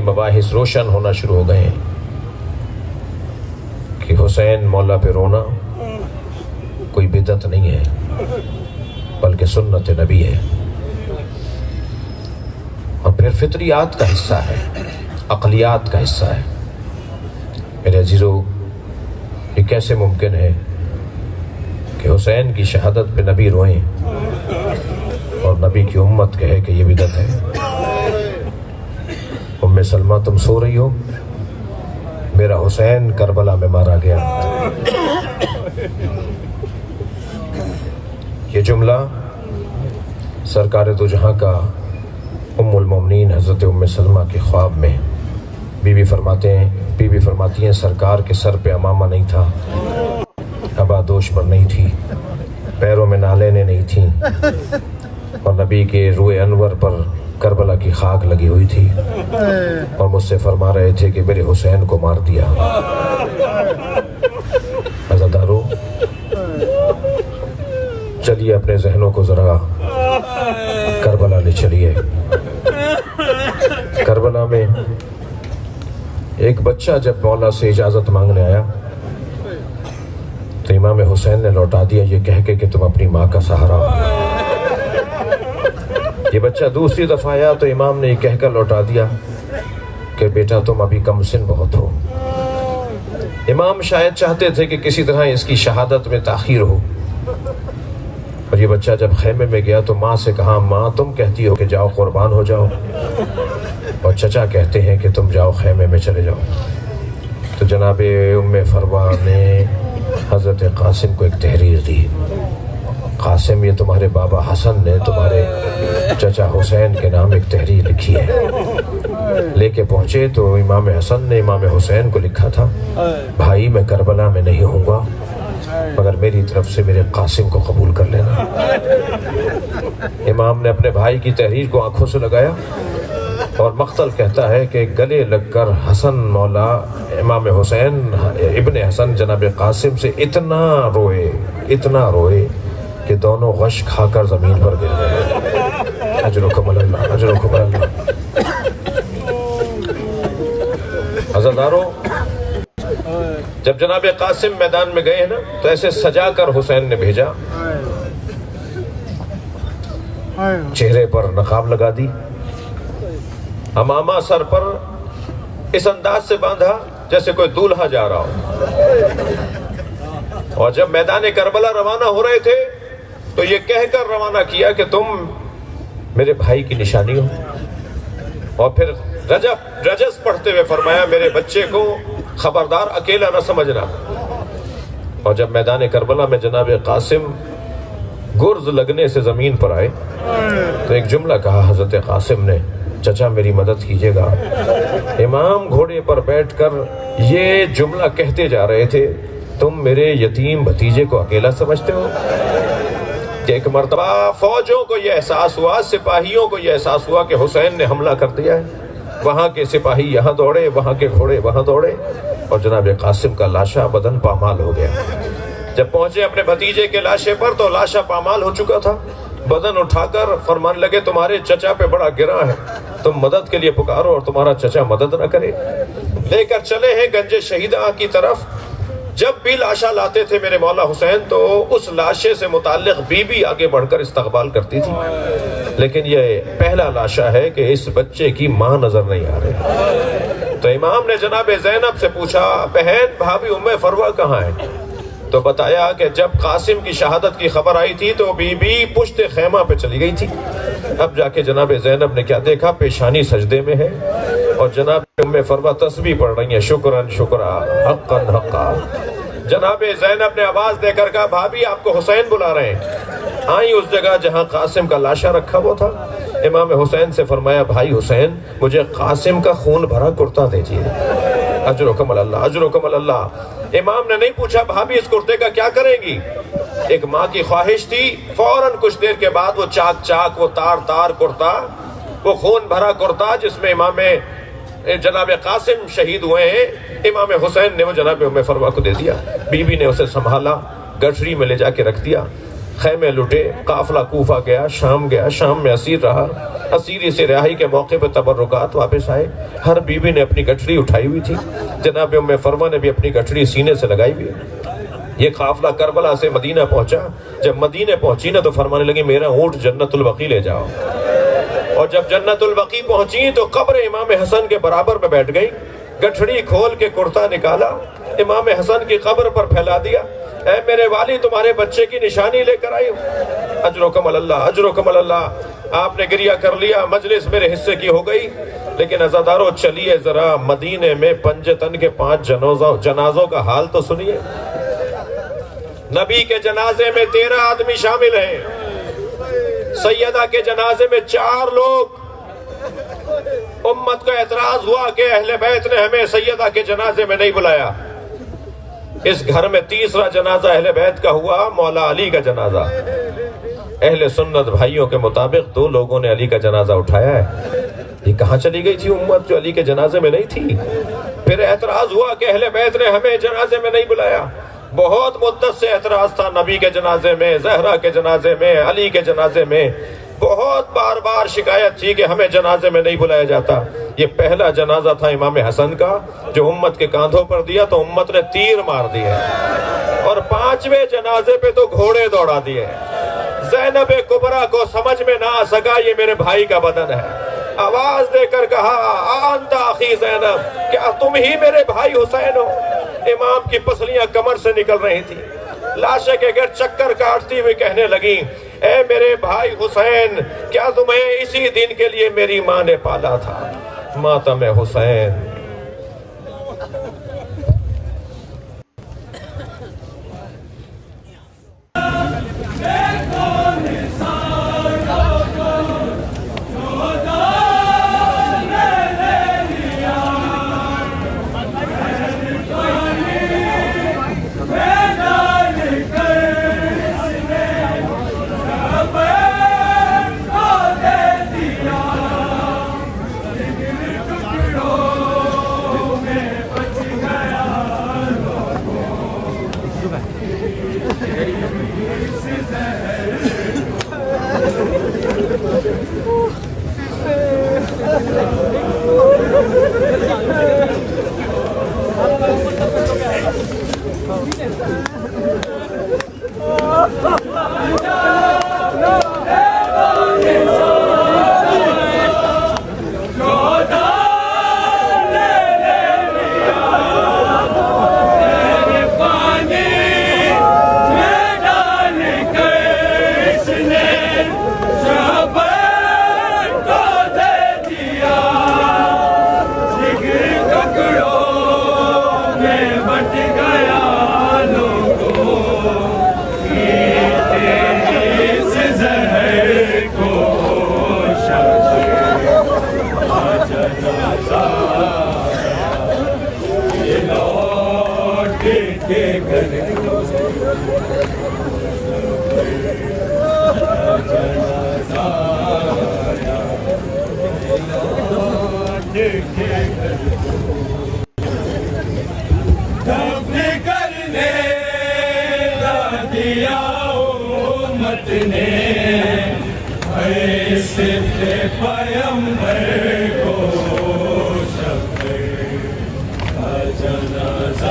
علمی مباحث روشن ہونا شروع ہو گئے ہیں کہ حسین مولا پہ رونا کوئی بدعت نہیں ہے بلکہ سنت نبی ہے، اور پھر فطریات کا حصہ ہے، عقلیات کا حصہ ہے۔ میرے عزیزو، یہ کیسے ممکن ہے کہ حسین کی شہادت پہ نبی روئیں اور نبی کی امت کہے کہ یہ بدعت ہے؟ ام سلمہ تم سو رہی ہو، میرا حسین کربلا میں مارا گیا۔ یہ جملہ سرکار دو جہاں کا ام المومنین حضرت ام سلمہ کے خواب میں بی بی فرماتی ہیں سرکار کے سر پہ امامہ نہیں تھا، ابادوش پر نہیں تھی، پیروں میں نالینیں نہیں تھیں، اور نبی کے روئے انور پر کربلا کی خاک لگی ہوئی تھی، اور مجھ سے فرما رہے تھے کہ میرے حسین کو مار دیا۔ عزادارو، چلیے اپنے ذہنوں کو ذرا کربلا لے چلیے۔ کربلا میں ایک بچہ جب مولا سے اجازت مانگنے آیا تو امام حسین نے لوٹا دیا یہ کہہ کے کہ تم اپنی ماں کا سہارا ہو۔ یہ بچہ دوسری دفعہ آیا تو امام نے یہ کہہ کر لوٹا دیا کہ بیٹا تم ابھی کم سن بہت ہو۔ امام شاید چاہتے تھے کہ کسی طرح اس کی شہادت میں تاخیر ہو، اور یہ بچہ جب خیمے میں گیا تو ماں سے کہا ماں تم کہتی ہو کہ جاؤ قربان ہو جاؤ، اور چچا کہتے ہیں کہ تم جاؤ خیمے میں چلے جاؤ۔ تو جناب ام فروہ نے حضرت قاسم کو ایک تحریر دی، قاسم یہ تمہارے بابا حسن نے تمہارے چچا حسین کے نام ایک تحریر لکھی ہے۔ لے کے پہنچے تو امام حسن نے امام حسین کو لکھا تھا بھائی میں کربلا میں نہیں ہوں گا مگر میری طرف سے میرے قاسم کو قبول کر لینا۔ امام نے اپنے بھائی کی تحریر کو آنکھوں سے لگایا، اور مقتل کہتا ہے کہ گلے لگ کر حسن مولا امام حسین ابن حسن جناب قاسم سے اتنا روئے کہ دونوں غش کھا کر زمین پر گر گئے۔ اجرکم اللہ، اجرکم اللہ۔ عزادارو، جب جناب قاسم میدان میں گئے ہیں نا تو ایسے سجا کر حسین نے بھیجا، چہرے پر نقاب لگا دی، امامہ سر پر اس انداز سے باندھا جیسے کوئی دولہا جا رہا ہو، اور جب میدان کربلا روانہ ہو رہے تھے تو یہ کہہ کر روانہ کیا کہ تم میرے بھائی کی نشانی ہو، اور پھر رجس پڑھتے ہوئے فرمایا میرے بچے کو خبردار اکیلا نہ سمجھنا۔ اور جب میدان کربلا میں جناب قاسم گرز لگنے سے زمین پر آئے تو ایک جملہ کہا حضرت قاسم نے چچا میری مدد کیجیے گا۔ امام گھوڑے پر بیٹھ کر یہ جملہ کہتے جا رہے تھے تم میرے یتیم بھتیجے کو اکیلا سمجھتے ہو؟ کہ ایک مرتبہ فوجوں کو یہ احساس ہوا، سپاہیوں کو یہ احساس ہوا کہ حسین نے حملہ کر دیا ہے، وہاں کے سپاہی یہاں دوڑے، وہاں کے گھوڑے وہاں دوڑے، اور جناب قاسم کا لاشا بدن پامال ہو گیا۔ جب پہنچے اپنے بھتیجے کے لاشے پر تو لاشا پامال ہو چکا تھا، بدن اٹھا کر فرمان لگے تمہارے چچا پہ بڑا گرا ہے، تم مدد کے لیے پکارو اور تمہارا چچا مدد نہ کرے۔ لے کر چلے ہیں گنج شہیدہ کی طرف۔ جب بھی لاشا لاتے تھے میرے مولا حسین تو اس لاشے سے متعلق بی بی آگے بڑھ کر استقبال کرتی تھی، لیکن یہ پہلا لاشا ہے کہ اس بچے کی ماں نظر نہیں آ رہی۔ تو امام نے جناب زینب سے پوچھا بہن بھابھی ام فروہ کہاں ہے؟ تو بتایا کہ جب قاسم کی شہادت کی خبر آئی تھی تو بی بی پشت خیمہ پہ چلی گئی تھی۔ اب جا کے جناب زینب نے کیا دیکھا، پیشانی سجدے میں ہے اور جناب ام فروہ تسبیح پڑھ رہی ہیں شکرا شکرا حقا حقا۔ جناب زینب نے آواز دے کر کہا بھابھی آپ کو حسین بلا رہے ہیں۔ آئیں اس جگہ جہاں قاسم کا لاشا رکھا ہوا تھا۔ امام حسین سے فرمایا بھائی حسین مجھے قاسم کا خون بھرا کرتا دیجیے۔ اجرکم اللہ، اجرکم اللہ۔ امام نے نہیں پوچھا بھابھی اس کرتے کا کیا کریں گی؟ ایک ماں کی خواہش تھی، فوراً کچھ دیر کے بعد وہ چاک چاک، وہ تار تار کرتا، وہ خون بھرا کرتا جس میں امام جناب قاسم شہید ہوئے ہیں، امام حسین نے وہ جناب ام فروہ کو دے دیا۔ بی بی نے اسے سنبھالا، گٹھری میں لے جا کے رکھ دیا۔ خیمے لٹے، قافلہ کوفہ گیا، شام میں اسیر رہا، اسیری سے رہائی کے موقع پہ تبرکات واپس آئے۔ ہر بیوی نے اپنی گٹھڑی اٹھائی ہوئی تھی، جناب ام فرما نے بھی اپنی گٹھڑی سینے سے لگائی ہوئی۔ یہ قافلہ کربلا سے مدینہ پہنچا۔ جب مدینہ پہنچی نا تو فرمانے لگی میرا اونٹ جنت البقیع لے جاؤ، اور جب جنت البقیع پہنچی تو قبر امام حسن کے برابر میں بیٹھ گئی، گٹھڑی کھول کے کرتا نکالا، امام حسن کی قبر پر پھیلا دیا، اے میرے والی تمہارے بچے کی نشانی لے کر آئی ہوں، اجرکم اللہ اجرکم اللہ۔ آپ نے گریہ کر لیا، مجلس میرے حصے کی ہو گئی، لیکن عزادارو چلیے ذرا مدینے میں پنجتن کے 5 جنازوں کا حال تو سنیے۔ نبی کے جنازے میں 13 آدمی شامل ہیں، سیدہ کے جنازے میں 4 لوگ۔ امت کو اعتراض ہوا کہ اہل بیت نے ہمیں سیدہ کے جنازے میں نہیں بلایا۔ اس گھر میں تیسرا جنازہ اہل بیت کا ہوا، مولا علی کا جنازہ۔ اہل سنت بھائیوں کے مطابق 2 لوگوں نے علی کا جنازہ اٹھایا ہے۔ یہ کہاں چلی گئی تھی امت جو علی کے جنازے میں نہیں تھی؟ پھر اعتراض ہوا کہ اہل بیت نے ہمیں جنازے میں نہیں بلایا۔ بہت مدت سے اعتراض تھا، نبی کے جنازے میں، زہرا کے جنازے میں، علی کے جنازے میں بہت بار شکایت تھی کہ ہمیں جنازے میں نہیں بلایا جاتا۔ یہ پہلا جنازہ تھا امام حسن کا جو امت کے کاندھوں پر دیا تو امت نے تیر مار دیے، اور 5ویں جنازے پہ تو گھوڑے دوڑا دیے۔ زینب کبریٰ کو سمجھ میں نہ آ سکا یہ میرے بھائی کا بدن ہے، آواز دے کر کہا انت اخی زینب، کیا تم ہی میرے بھائی حسین ہو؟ امام کی پسلیاں کمر سے نکل رہی تھی، لاشے کے گھر چکر کاٹتی ہوئی کہنے لگی اے میرے بھائی حسین، کیا تمہیں اسی دن کے لیے میری ماں نے پالا تھا؟ ماتم حسین۔ پیمبر کو شفیع کا جنازہ